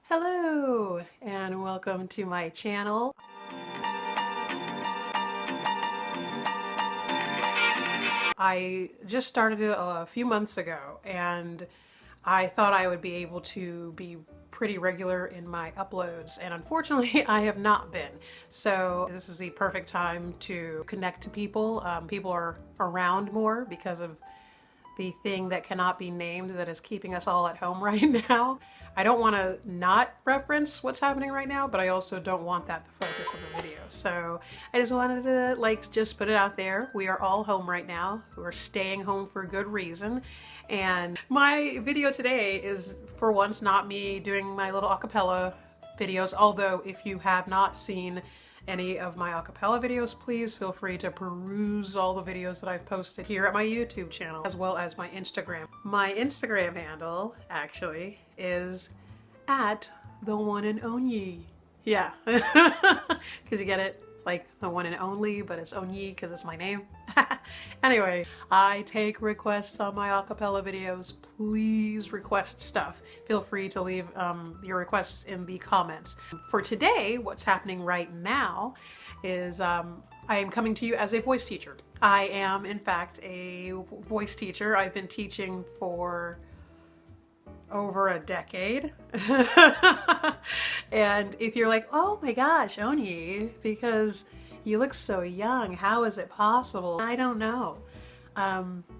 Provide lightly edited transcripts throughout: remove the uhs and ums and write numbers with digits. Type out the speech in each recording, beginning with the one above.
Hello and welcome to my channel. I just started it a few months ago and I thought I would be able to be pretty regular in my uploads, and unfortunately I have not been. So this is the perfect time to connect to people. People are around more because of the thing that cannot be named that is keeping us all at home right now. I don't want to not reference what's happening right now, but I also don't want that the focus of the video. So I just wanted to just put it out there. We are all home right now. We're staying home for a good reason. And my video today is for once not me doing my little a-capella videos, although if you have not seen any of my a-capella videos, please feel free to peruse all the videos that I've posted here at my YouTube channel, as well as my Instagram. My Instagram handle, actually, is at the one and Onyie. Yeah, because you get it? Like the one and only, but it's Onyie because it's my name. Anyway, I take requests on my a-capella videos. Please request stuff. Feel free to leave your requests in the comments. For today, what's happening right now is I am coming to you as a voice teacher. I am, in fact, a voice teacher. I've been teaching for over a decade. And if you're like, oh my gosh, Onyie, because you look so young, how is it possible? I don't know.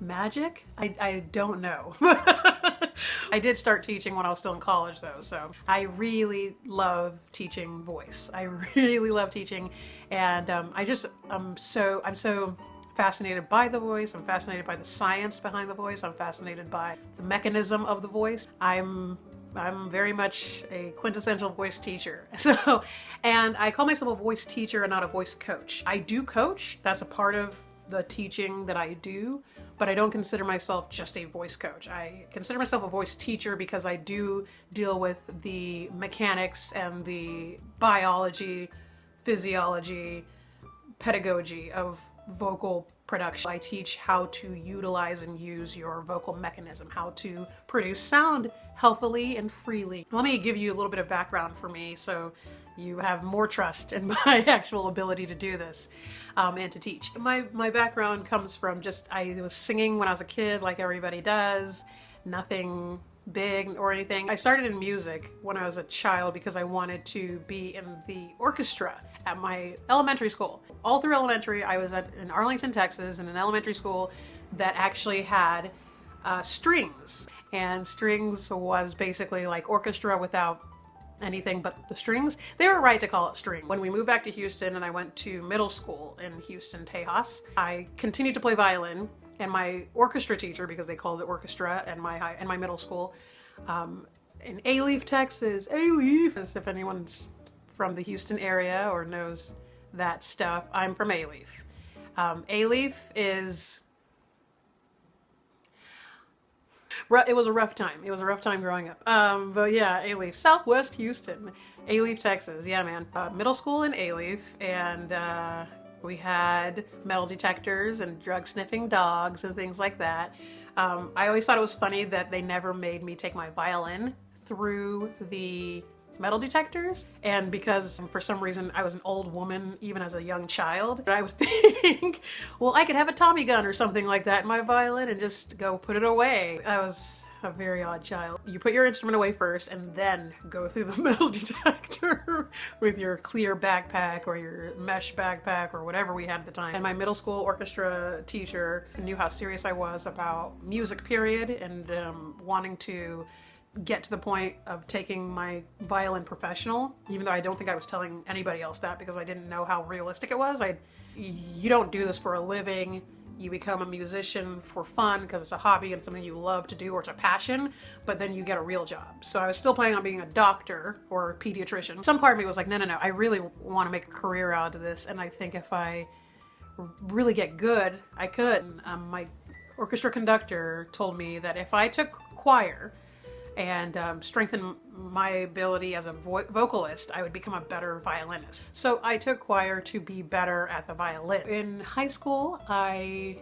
Magic? I don't know. I did start teaching when I was still in college though, so I really love teaching voice. I really love teaching, and I'm so fascinated by the voice. I'm fascinated by the science behind the voice. I'm fascinated by the mechanism of the voice. I'm very much a quintessential voice teacher. So, and I call myself a voice teacher and not a voice coach. I do coach. That's a part of the teaching that I do, but I don't consider myself just a voice coach. I consider myself a voice teacher because I do deal with the mechanics and the biology, physiology, pedagogy of vocal production. I teach how to utilize and use your vocal mechanism, how to produce sound healthily and freely. Let me give you a little bit of background for me so you have more trust in my actual ability to do this and to teach. My background comes from I was singing when I was a kid like everybody does, nothing big or anything. I started in music when I was a child because I wanted to be in the orchestra at my elementary school. All through elementary, I was in Arlington, Texas, in an elementary school that actually had strings. And strings was basically like orchestra without anything but the strings. They were right to call it string. When we moved back to Houston and I went to middle school in Houston, Tejas, I continued to play violin, and my orchestra teacher, because they called it orchestra in my middle school, in A-Leaf, Texas. A-Leaf, if anyone's from the Houston area or knows that stuff, I'm from A-Leaf. A-Leaf is... It was a rough time. It was a rough time growing up. But yeah, A-Leaf. Southwest Houston. A-Leaf, Texas. Yeah, man. Middle school in A-Leaf, and we had metal detectors and drug-sniffing dogs and things like that. I always thought it was funny that they never made me take my violin through the metal detectors, and because for some reason I was an old woman even as a young child, I would think, well, I could have a Tommy gun or something like that in my violin and just go put it away. I was a very odd child. You put your instrument away first and then go through the metal detector with your clear backpack or your mesh backpack or whatever we had at the time. And my middle school orchestra teacher knew how serious I was about music, period, and wanting to get to the point of taking my violin professional, even though I don't think I was telling anybody else that because I didn't know how realistic it was. You don't do this for a living. You become a musician for fun because it's a hobby and something you love to do, or it's a passion, but then you get a real job. So I was still planning on being a doctor or a pediatrician. Some part of me was like, no, I really want to make a career out of this, and I think if I really get good, I could. My orchestra conductor told me that if I took choir and strengthen my ability as a vocalist, I would become a better violinist. So I took choir to be better at the violin. In high school, I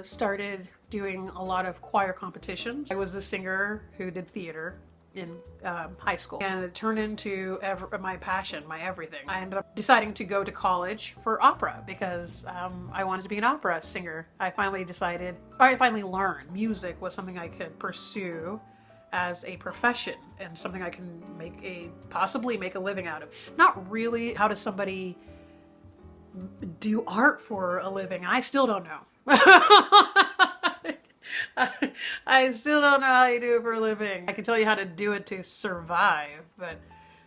started doing a lot of choir competitions. I was the singer who did theater in high school, and it turned into my passion, my everything. I ended up deciding to go to college for opera because I wanted to be an opera singer. I finally learned music was something I could pursue as a profession and something I can possibly make a living out of. Not really, how does somebody do art for a living? I still don't know. I still don't know how you do it for a living. I can tell you how to do it to survive, but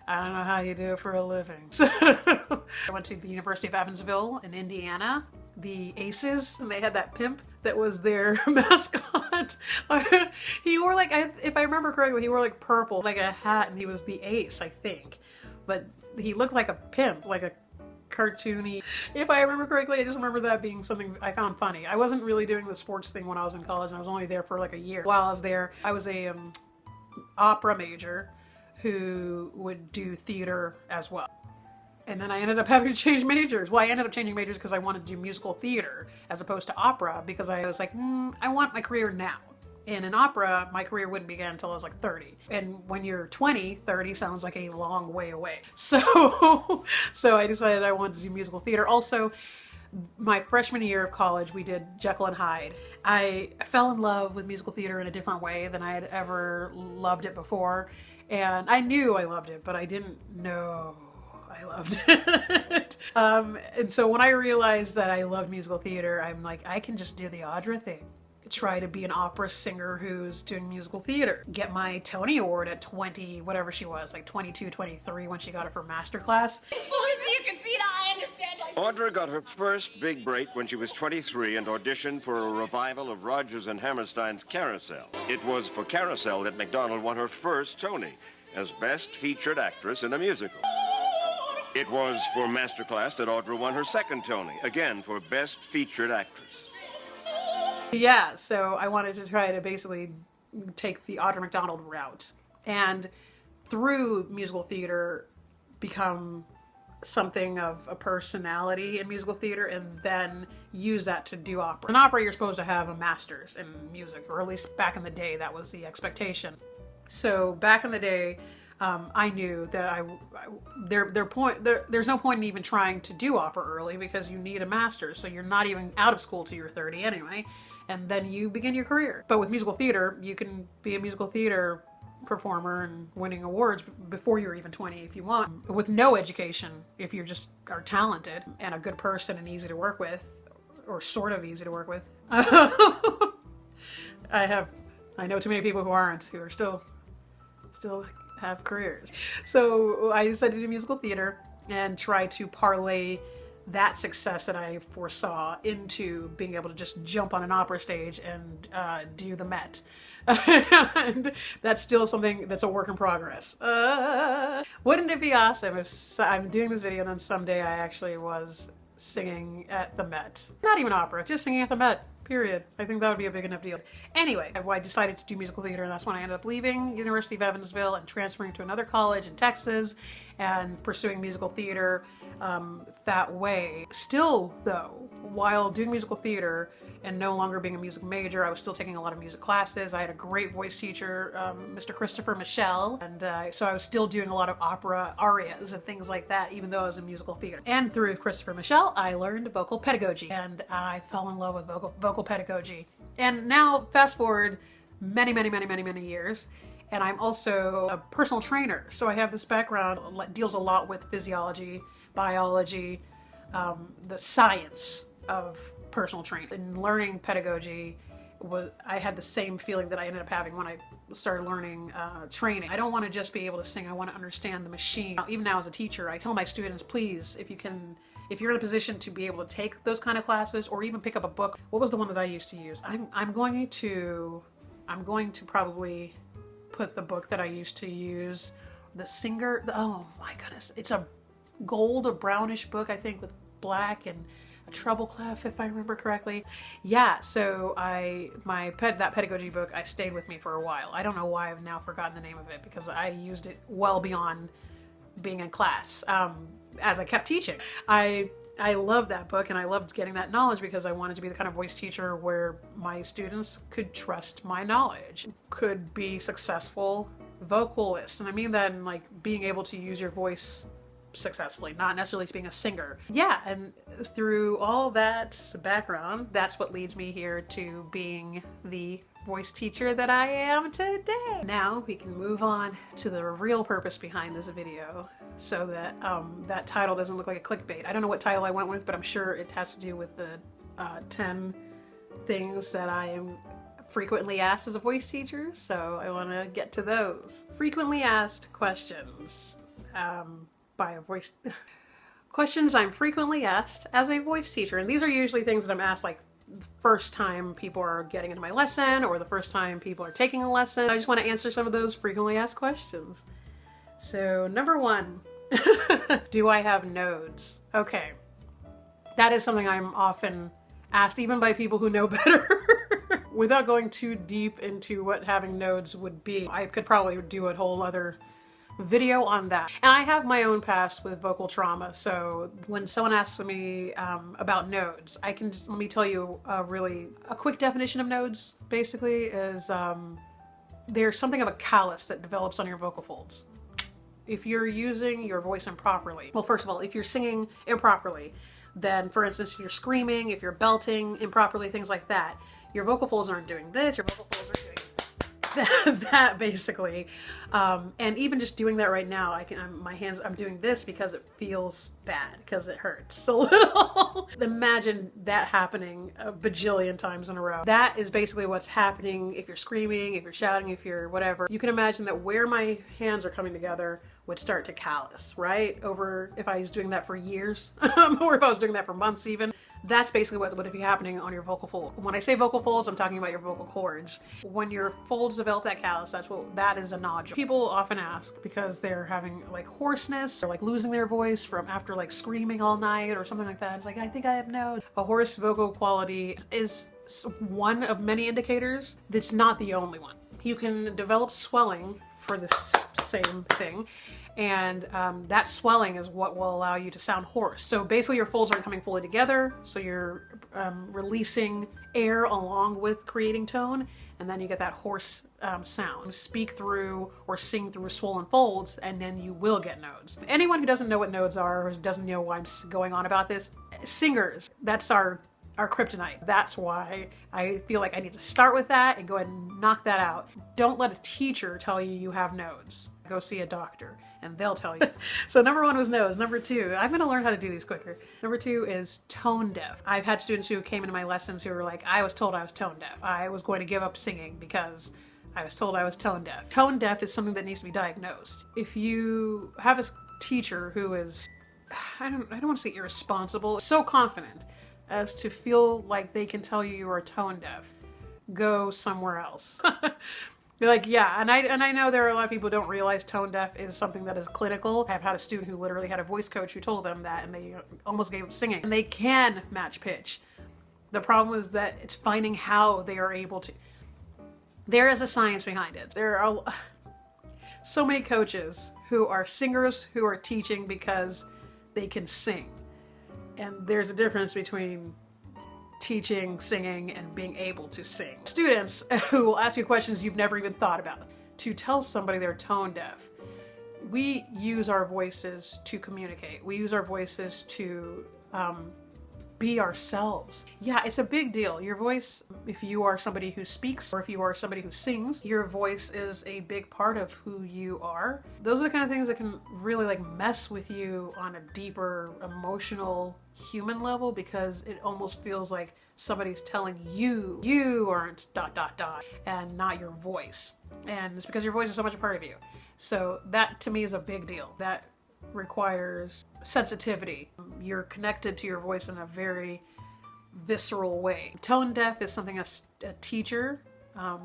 I don't know how you do it for a living. So I went to the University of Evansville in Indiana, the Aces, and they had that pimp that was their mascot. He wore like, if I remember correctly, he wore like purple, like a hat, and he was the ace, I think. But he looked like a pimp, like a cartoony. If I remember correctly, I just remember that being something I found funny. I wasn't really doing the sports thing when I was in college, and I was only there for like a year. While I was there, I was a opera major who would do theater as well. And then I ended up having to change majors. Well, I ended up changing majors because I wanted to do musical theater as opposed to opera, because I was like, I want my career now. And in opera, my career wouldn't begin until I was like 30. And when you're 20, 30 sounds like a long way away. So I decided I wanted to do musical theater. Also, my freshman year of college, we did Jekyll and Hyde. I fell in love with musical theater in a different way than I had ever loved it before. And I knew I loved it, but I didn't know I loved it. And so when I realized that I loved musical theater, I'm like, I can just do the Audra thing. Try to be an opera singer who's doing musical theater. Get my Tony Award at 20, whatever she was, like 22, 23 when she got it for Masterclass. Melissa, you can see now, I understand. Audra got her first big break when she was 23 and auditioned for a revival of Rodgers and Hammerstein's Carousel. It was for Carousel that MacDonald won her first Tony as Best Featured Actress in a Musical. It was for Masterclass that Audra won her second Tony, again for Best Featured Actress. Yeah, so I wanted to try to basically take the Audra McDonald route, and through musical theater become something of a personality in musical theater, and then use that to do opera. In opera, you're supposed to have a master's in music, or at least back in the day, that was the expectation. So back in the day, I knew that there's no point in even trying to do opera early because you need a master's, so you're not even out of school till you're 30 anyway, and then you begin your career. But with musical theater, you can be a musical theater performer and winning awards before you're even 20 if you want. With no education, if you just are talented and a good person and easy to work with, or sort of easy to work with. I know too many people who aren't, who are still have careers. So I decided to do musical theater and try to parlay that success that I foresaw into being able to just jump on an opera stage and do the Met. And that's still something that's a work in progress. Wouldn't it be awesome if I'm doing this video and then someday I actually was singing at the Met? Not even opera, just singing at the Met. Period. I think that would be a big enough deal. Anyway, I decided to do musical theater, and that's when I ended up leaving University of Evansville and transferring to another college in Texas and pursuing musical theater that way. Still, though, while doing musical theater and no longer being a music major, I was still taking a lot of music classes. I had a great voice teacher, Mr. Christopher Michelle, and so I was still doing a lot of opera arias and things like that, even though I was in musical theater. And through Christopher Michelle, I learned vocal pedagogy, and I fell in love with vocal pedagogy. And now, fast forward many years, and I'm also a personal trainer. So I have this background that deals a lot with physiology, biology, the science of personal training. And learning pedagogy, I had the same feeling that I ended up having when I started learning training. I don't want to just be able to sing, I want to understand the machine. Even now as a teacher, I tell my students, please, if you're in a position to be able to take those kind of classes or even pick up a book. What was the one that I used to use? I'm going to probably put the book that I used to use, The Singer, oh my goodness, it's a brownish book, I think, with black and a treble clef, if I remember correctly. Yeah, so that pedagogy book, I stayed with me for a while. I don't know why I've now forgotten the name of it, because I used it well beyond being in class as I kept teaching. I loved that book, and I loved getting that knowledge because I wanted to be the kind of voice teacher where my students could trust my knowledge, could be successful vocalist, and I mean that in like being able to use your voice successfully, not necessarily being a singer. Yeah, and through all that background, that's what leads me here to being the voice teacher that I am today. Now we can move on to the real purpose behind this video, so that that title doesn't look like a clickbait. I don't know what title I went with, but I'm sure it has to do with the 10 things that I am frequently asked as a voice teacher, so I want to get to those. Frequently asked questions by a voice... questions I'm frequently asked as a voice teacher, and these are usually things that I'm asked like the first time people are getting into my lesson or the first time people are taking a lesson. I just want to answer some of those frequently asked questions. So number 1, do I have nodes? Okay, that is something I'm often asked, even by people who know better. Without going too deep into what having nodes would be, I could probably do a whole other video on that. And I have my own past with vocal trauma, so when someone asks me about nodes, I can just, let me tell you a quick definition of nodes. Basically is there's something of a callus that develops on your vocal folds. If you're using your voice improperly, well, first of all, if you're singing improperly, then for instance, if you're screaming, if you're belting improperly, things like that, your vocal folds aren't doing this, your vocal folds are doing that basically. And even just doing that right now, I'm doing this because it feels bad, because it hurts a little. Imagine that happening a bajillion times in a row. That is basically what's happening if you're screaming, if you're shouting, if you're whatever. You can imagine that where my hands are coming together would start to callus, right? Over if I was doing that for years, or if I was doing that for months even. That's basically what would be happening on your vocal fold. When I say vocal folds, I'm talking about your vocal cords. When your folds develop that callus, that is a nodule. People often ask because they're having like hoarseness or like losing their voice from after like screaming all night or something like that. It's like, I think I have nodes. A hoarse vocal quality is one of many indicators. That's not the only one. You can develop swelling for this same thing. And that swelling is what will allow you to sound hoarse. So basically your folds aren't coming fully together, so you're releasing air along with creating tone, and then you get that hoarse sound. Speak through or sing through swollen folds, and then you will get nodes. Anyone who doesn't know what nodes are or doesn't know why I'm going on about this, singers, that's our kryptonite. That's why I feel like I need to start with that and go ahead and knock that out. Don't let a teacher tell you you have nodes. Go see a doctor and they'll tell you. So number 1 was nodes. Number 2, I'm going to learn how to do these quicker. Number 2 is tone deaf. I've had students who came into my lessons who were like, I was told I was tone deaf. I was going to give up singing because I was told I was tone deaf. Tone deaf is something that needs to be diagnosed. If you have a teacher who is, I don't want to say irresponsible, so confident as to feel like they can tell you are tone deaf, go somewhere else. Be like, yeah, and I know there are a lot of people who don't realize tone deaf is something that is clinical. I've had a student who literally had a voice coach who told them that, and they almost gave up singing. And they can match pitch. The problem is that it's finding how they are able to. There is a science behind it. There are so many coaches who are singers who are teaching because they can sing. And there's a difference between teaching, singing, and being able to sing. Students who will ask you questions you've never even thought about. To tell somebody they're tone deaf, we use our voices to communicate. We use our voices to be ourselves. Yeah, it's a big deal. Your voice, if you are somebody who speaks or if you are somebody who sings, your voice is a big part of who you are. Those are the kind of things that can really like mess with you on a deeper emotional human level, because it almost feels like somebody's telling you aren't ... and not your voice. And it's because your voice is so much a part of you. So that to me is a big deal. That requires sensitivity. You're connected to your voice in a very visceral way. Tone deaf is something a teacher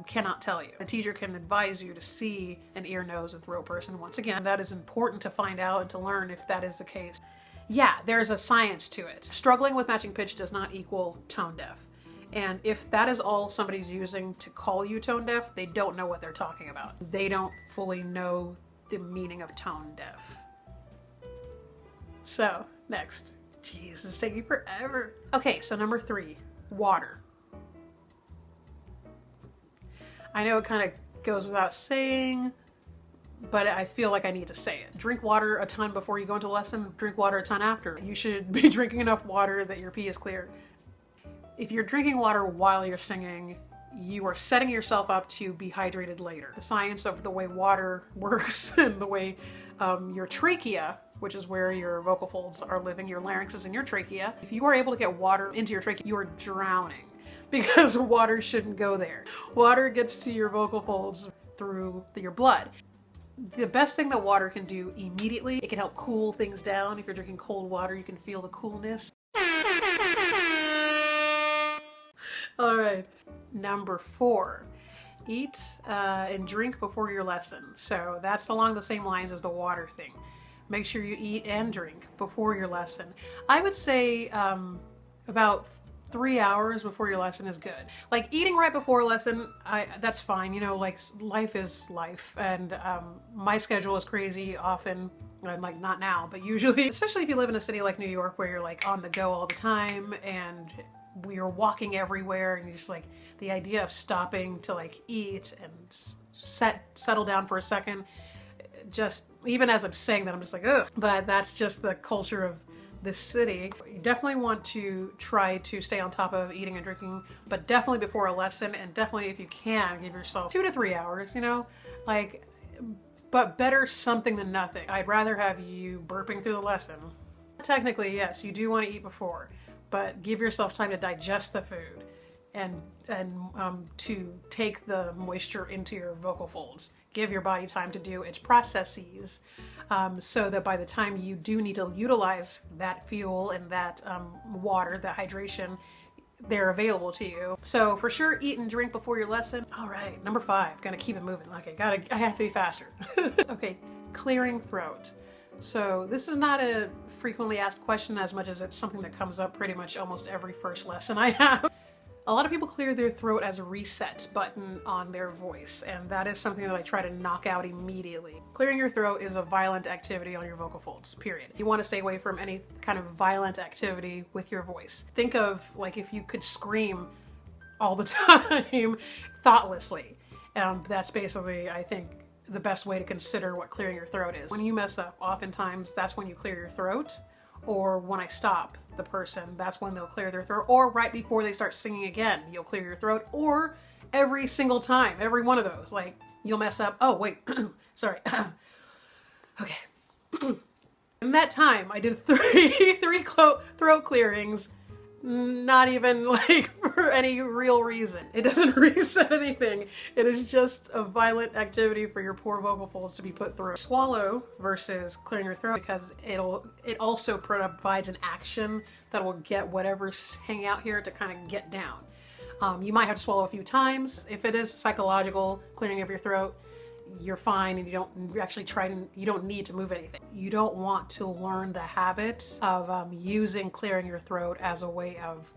cannot tell you. A teacher can advise you to see an ear, nose, and throat person. Once again, that is important to find out and to learn if that is the case. Yeah, there's a science to it. Struggling with matching pitch does not equal tone deaf. And if that is all somebody's using to call you tone deaf, they don't know what they're talking about. They don't fully know the meaning of tone deaf. So, next. Jeez, this is taking forever. Okay, so number 3, water. I know it kind of goes without saying, but I feel like I need to say it. Drink water a ton before you go into a lesson, drink water a ton after. You should be drinking enough water that your pee is clear. If you're drinking water while you're singing, you are setting yourself up to be hydrated later. The science of the way water works and the way your trachea, which is where your vocal folds are living, your larynx is in your trachea. If you are able to get water into your trachea, you are drowning because water shouldn't go there. Water gets to your vocal folds through your blood. The best thing that water can do immediately, it can help cool things down. If you're drinking cold water, you can feel the coolness. All right, number 4, eat and drink before your lesson. So that's along the same lines as the water thing. Make sure you eat and drink before your lesson. I would say about 3 hours before your lesson is good. Like eating right before a lesson, that's fine. You know, like life is life, and my schedule is crazy often. I'm like, not now, but usually, especially if you live in a city like New York where you're like on the go all the time and we're walking everywhere, and you just like the idea of stopping to like eat and settle down for a second, just even as I'm saying that, I'm just like, ugh. But that's just the culture of this city. You definitely want to try to stay on top of eating and drinking, but definitely before a lesson, and definitely if you can, give yourself 2 to 3 hours, you know, like, but better something than nothing. I'd rather have you burping through the lesson. Technically, yes, you do want to eat before, but give yourself time to digest the food and to take the moisture into your vocal folds. Give your body time to do its processes so that by the time you do need to utilize that fuel and that water, that hydration, they're available to you. So for sure, eat and drink before your lesson. All right, number 5, gonna keep it moving. Okay, I have to be faster. Okay, clearing throat. So this is not a frequently asked question as much as it's something that comes up pretty much almost every first lesson I have. A lot of people clear their throat as a reset button on their voice, and that is something that I try to knock out immediately. Clearing your throat is a violent activity on your vocal folds, period. You want to stay away from any kind of violent activity with your voice. Think of like if you could scream all the time thoughtlessly. That's basically, I think, the best way to consider what clearing your throat is. When you mess up, oftentimes that's when you clear your throat. Or when I stop the person, that's when they'll clear their throat. Or right before they start singing again, you'll clear your throat. Or every single time, every one of those. Like, you'll mess up. Oh, wait. Sorry. Okay. In that time, I did three throat clearings. Not even like for any real reason. It doesn't reset anything. It is just a violent activity for your poor vocal folds to be put through. Swallow versus clearing your throat, because it also provides an action that will get whatever's hanging out here to kind of get down. You might have to swallow a few times. If it is psychological clearing of your throat, you're fine, and you don't need to move anything. You don't want to learn the habit of using clearing your throat as a way of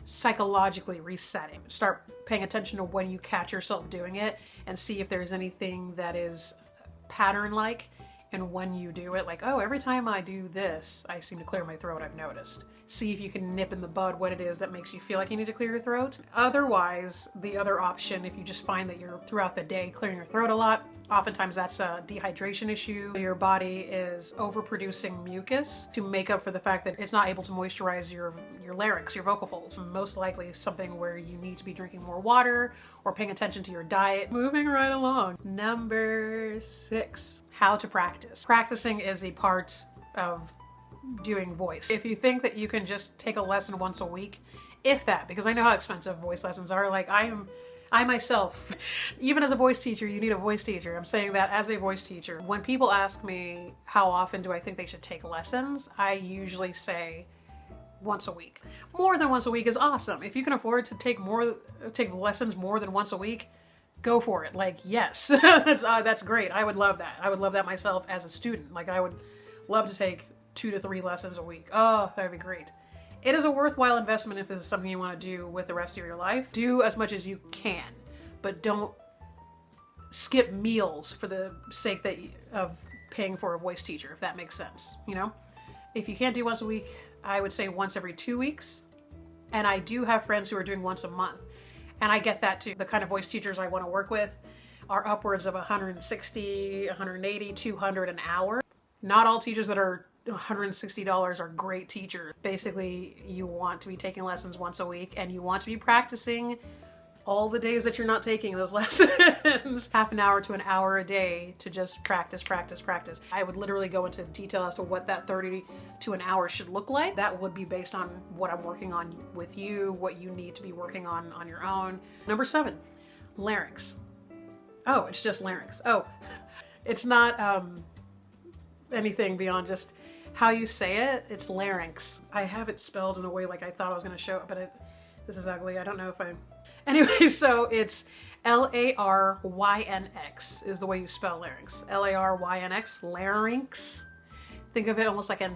psychologically resetting. Start paying attention to when you catch yourself doing it and see if there's anything that is pattern-like. And when you do it, like, oh, every time I do this, I seem to clear my throat, I've noticed. See if you can nip in the bud what it is that makes you feel like you need to clear your throat. Otherwise, the other option, if you just find that you're throughout the day clearing your throat a lot, oftentimes that's a dehydration issue. Your body is overproducing mucus to make up for the fact that it's not able to moisturize your larynx, your vocal folds. Most likely something where you need to be drinking more water or paying attention to your diet. Moving right along. Number 6, how to practice. Practicing is a part of doing voice. If you think that you can just take a lesson once a week, if that, because I know how expensive voice lessons are. Like I myself, even as a voice teacher, you need a voice teacher. I'm saying that as a voice teacher. When people ask me how often do I think they should take lessons, I usually say once a week. More than once a week is awesome. If you can afford to take lessons more than once a week, go for it. Like, yes, that's great. I would love that. I would love that myself as a student. Like, I would love to take 2 to 3 lessons a week. Oh, that would be great. It is a worthwhile investment if this is something you want to do with the rest of your life. Do as much as you can, but don't skip meals for the sake of paying for a voice teacher, if that makes sense, you know? If you can't do once a week, I would say once every 2 weeks. And I do have friends who are doing once a month. And I get that too. The kind of voice teachers I want to work with are upwards of 160, 180, 200 an hour. Not all teachers that are $160 are great teachers. Basically, you want to be taking lessons once a week and you want to be practicing all the days that you're not taking those lessons. Half an hour to an hour a day to just practice, practice, practice. I would literally go into detail as to what that 30 to an hour should look like. That would be based on what I'm working on with you, what you need to be working on your own. Number 7, larynx. Oh, it's just larynx. Oh, it's not anything beyond just how you say it. It's larynx. I have it spelled in a way like I thought I was going to show it, but this is ugly. I don't know if I... Anyway, so it's Larynx is the way you spell larynx. Larynx, larynx. Think of it almost like a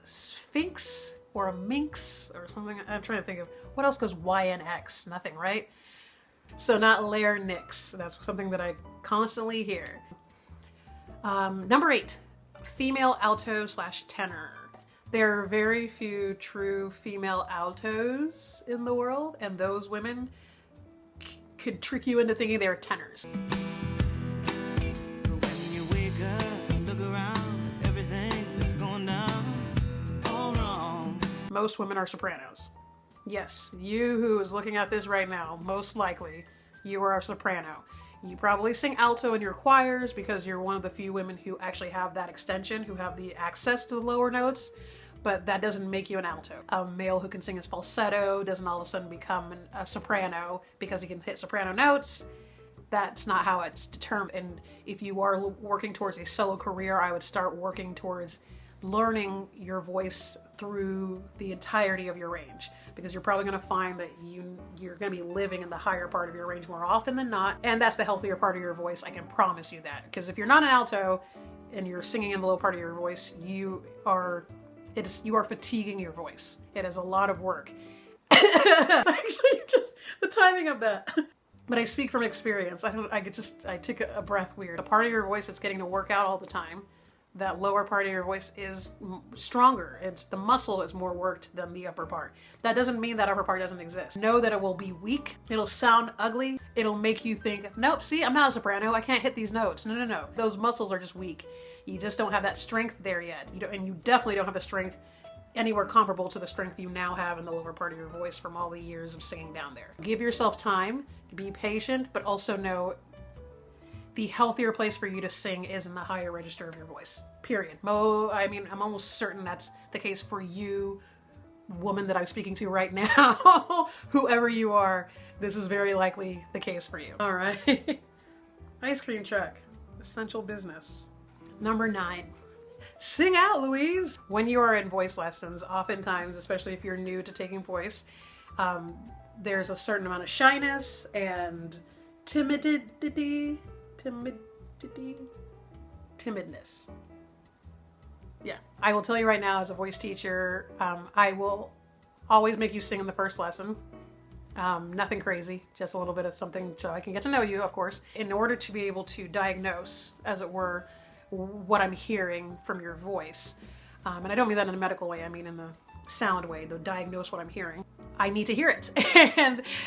sphinx or a minx or something. I'm trying to think of what else goes YNX. Nothing, right? So not larynx. That's something that I constantly hear. Number 8, female alto / tenor. There are very few true female altos in the world, and those women could trick you into thinking they're tenors. When you wake up and look around, everything that's going down, all wrong. Most women are sopranos. Yes, you who is looking at this right now, most likely you are a soprano. You probably sing alto in your choirs because you're one of the few women who actually have that extension, who have the access to the lower notes, but that doesn't make you an alto. A male who can sing his falsetto doesn't all of a sudden become a soprano because he can hit soprano notes. That's not how it's determined. And if you are working towards a solo career, I would start working towards learning your voice through the entirety of your range, because you're probably going to find that you're going to be living in the higher part of your range more often than not, and that's the healthier part of your voice. I can promise you that, because if you're not an alto and you're singing in the low part of your voice, you are fatiguing your voice. It is a lot of work. Actually, just the timing of that. But I speak from experience. I took a breath weird. The part of your voice that's getting to work out all the time, that lower part of your voice is stronger. The muscle is more worked than the upper part. That doesn't mean that upper part doesn't exist. Know that it will be weak. It'll sound ugly. It'll make you think, nope, see, I'm not a soprano. I can't hit these notes. No. Those muscles are just weak. You just don't have that strength there yet. And you definitely don't have the strength anywhere comparable to the strength you now have in the lower part of your voice from all the years of singing down there. Give yourself time, be patient, but also know the healthier place for you to sing is in the higher register of your voice, period. I'm almost certain that's the case for you, woman that I'm speaking to right now. Whoever you are, this is very likely the case for you. All right. Ice cream truck, essential business. Number 9, sing Out Louise. When you are in voice lessons, oftentimes, especially if you're new to taking voice, there's a certain amount of shyness and timidness. Yeah, I will tell you right now, as a voice teacher, I will always make you sing in the first lesson. Nothing crazy, just a little bit of something so I can get to know you, of course, in order to be able to diagnose, as it were, what I'm hearing from your voice. And I don't mean that in a medical way, I mean in the sound way, to diagnose what I'm hearing. I need to hear it.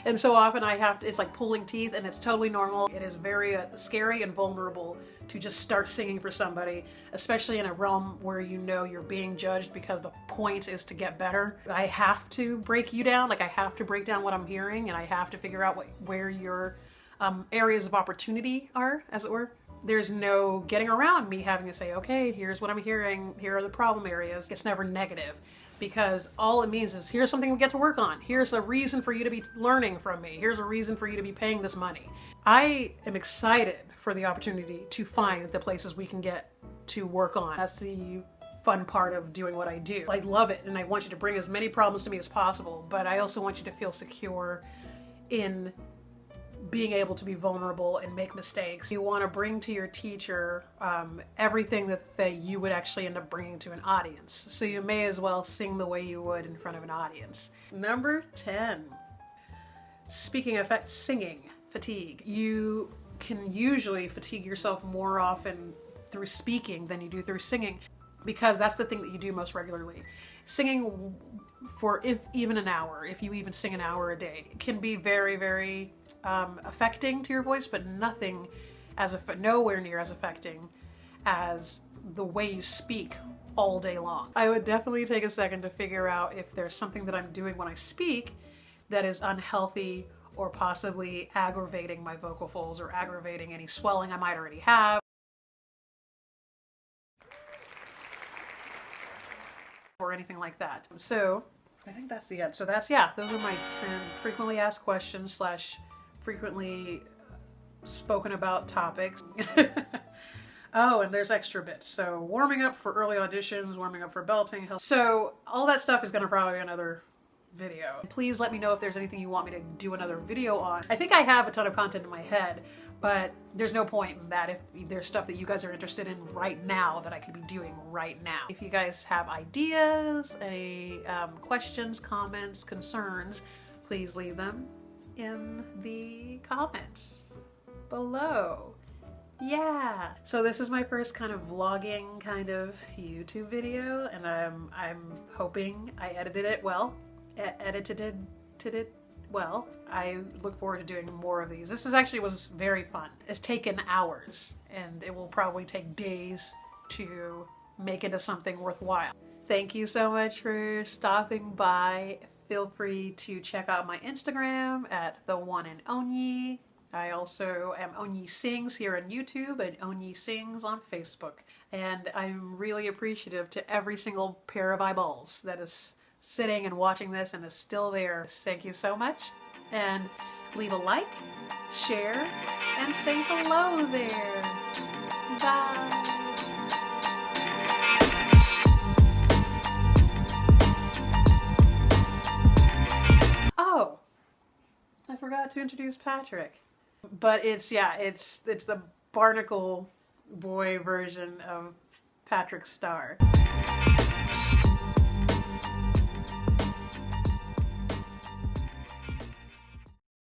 and so often it's like pulling teeth, and it's totally normal. It is very scary and vulnerable to just start singing for somebody, especially in a realm where you know you're being judged, because the point is to get better. I have to break you down, I have to break down what I'm hearing, and I have to figure out where your areas of opportunity are, as it were. There's no getting around me having to say, okay, here's what I'm hearing, here are the problem areas. It's never negative, because all it means is here's something we get to work on. Here's a reason for you to be learning from me. Here's a reason for you to be paying this money. I am excited for the opportunity to find the places we can get to work on. That's the fun part of doing what I do. I love it, and I want you to bring as many problems to me as possible, but I also want you to feel secure in being able to be vulnerable and make mistakes. You want to bring to your teacher everything that you would actually end up bringing to an audience. So you may as well sing the way you would in front of an audience. Number 10. Speaking of singing fatigue. You can usually fatigue yourself more often through speaking than you do through singing. because that's the thing that you do most regularly. Singing for even an hour, if you even sing an hour a day, can be very, very affecting to your voice, but nowhere near as affecting as the way you speak all day long. I would definitely take a second to figure out if there's something that I'm doing when I speak that is unhealthy or possibly aggravating my vocal folds or aggravating any swelling I might already have, or anything like that. So I think that's the end. So those are my 10 frequently asked questions / frequently spoken about topics. Oh, and there's extra bits. So warming up for early auditions, warming up for belting. So all that stuff is going to probably be another video. Please let me know if there's anything you want me to do another video on. I think I have a ton of content in my head, but there's no point in that if there's stuff that you guys are interested in right now that I could be doing right now. If you guys have ideas, any questions, comments, concerns, please leave them in the comments below. Yeah. So this is my first kind of vlogging kind of YouTube video, and I'm hoping I edited it well. Well, I look forward to doing more of these. This was very fun. It's taken hours, and it will probably take days to make into something worthwhile. Thank you so much for stopping by. Feel free to check out my Instagram at the one and Onyie. I also am Onyie Sings here on YouTube and Onyie Sings on Facebook. And I'm really appreciative to every single pair of eyeballs that is sitting and watching this and is still there. Thank you so much. And leave a like, share, and say hello there. Bye. Oh, I forgot to introduce Patrick. But it's the barnacle boy version of Patrick Star.